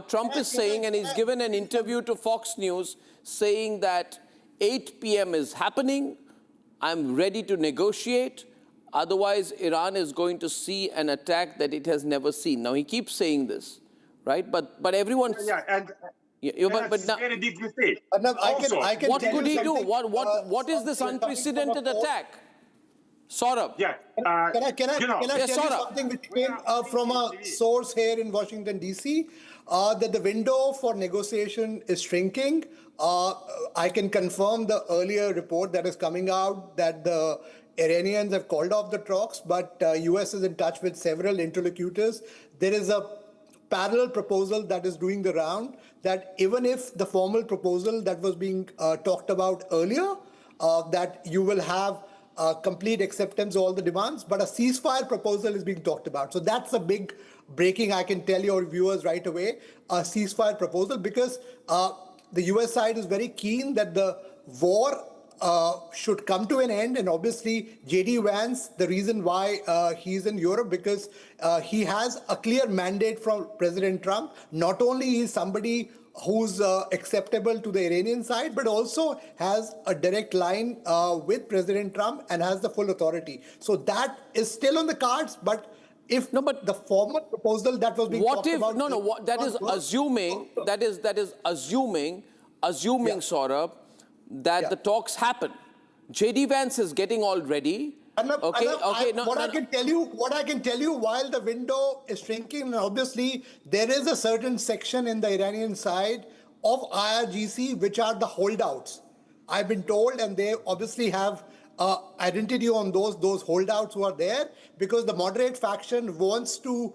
Trump is saying, and he's given an interview to Fox News, saying that 8 p.m. is happening, I'm ready to negotiate, otherwise Iran is going to see an attack that it has never seen. Now, he keeps saying this, right? But everyone... but now, very deep mistake. I can what could he do? What is this unprecedented attack? Saurabh. Yeah. Can I tell you something which came from a source here in Washington, D.C., that the window for negotiation is shrinking. I can confirm the earlier report that is coming out that the Iranians have called off the talks, but U.S. is in touch with several interlocutors. There is a parallel proposal that is doing the round, that even if the formal proposal that was being talked about earlier, that you will have complete acceptance of all the demands, but a ceasefire proposal is being talked about. So that's a big breaking, I can tell your viewers right away, a ceasefire proposal, because the US side is very keen that the war should come to an end. And obviously, J.D. Vance, the reason why he's in Europe, because he has a clear mandate from President Trump. Not only is somebody who's acceptable to the Iranian side, but also has a direct line with President Trump and has the full authority. So that is still on the cards, but if the formal proposal that was being talked about... that is assuming, Saurabh, that the talks happen. J.D. Vance is getting all ready. What I can tell you, while the window is shrinking, obviously there is a certain section in the Iranian side of IRGC which are the holdouts. I've been told, and they obviously have identity on those holdouts who are there, because the moderate faction wants to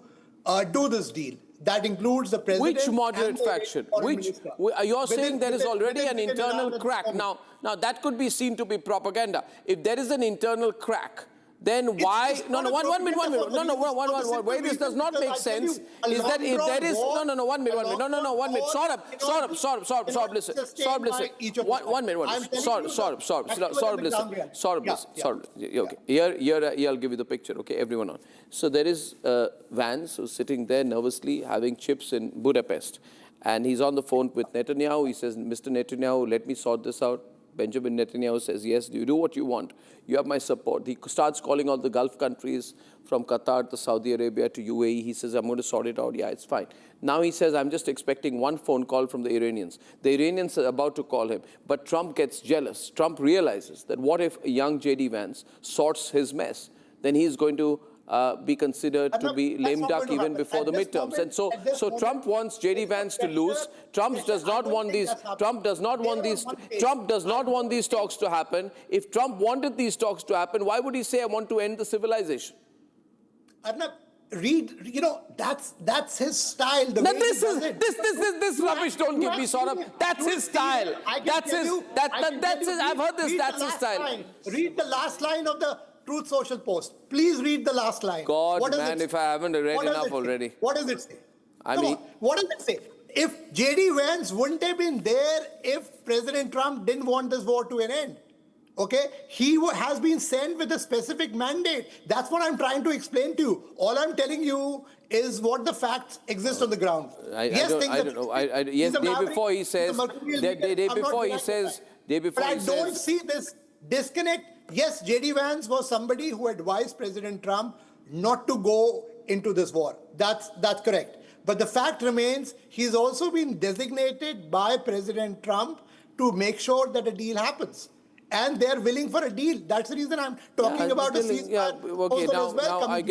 do this deal. That includes the president. Which moderate faction? You're saying there is already an internal crack. Now that could be seen to be propaganda. If there is an internal crack, then why? One minute. Why this does not make sense is that if there is one minute. Saurabh, listen. One minute. Saurabh, listen. Okay. Here I'll give you the picture. Okay, everyone on. So there is Vance who's sitting there nervously having chips in Budapest, and he's on the phone with Netanyahu. He says, "Mr. Netanyahu, let me sort this out." Benjamin Netanyahu says, "Yes, you do what you want. You have my support." He starts calling all the Gulf countries, from Qatar to Saudi Arabia to UAE. He says, "I'm going to sort it out. Yeah, it's fine." Now he says, "I'm just expecting one phone call from the Iranians." The Iranians are about to call him. But Trump gets jealous. Trump realizes that what if a young J.D. Vance sorts his mess? Then he's going to be considered to be lame duck even before the midterms. And so Trump wants J.D. Vance to lose. Trump does not want these talks to happen. If Trump wanted these talks to happen, why would he say, "I want to end the civilization"? Arnab, that's his style. This rubbish don't give me, Saurabh. That's his style. I've heard this. That's his style. Read the last line of the Truth Social post. Please read the last line. God, man, if I haven't read enough already. What does it say? What does it say? If J.D. Vance wouldn't have been there if President Trump didn't want this war to an end. Okay? He has been sent with a specific mandate. That's what I'm trying to explain to you. All I'm telling you is what the facts exist on the ground. I don't know. Day before he says... I don't see this disconnect. Yes, J.D. Vance was somebody who advised President Trump not to go into this war. That's correct. But the fact remains, he's also been designated by President Trump to make sure that a deal happens. And they're willing for a deal. That's the reason I'm talking about a ceasefire. Okay, now I get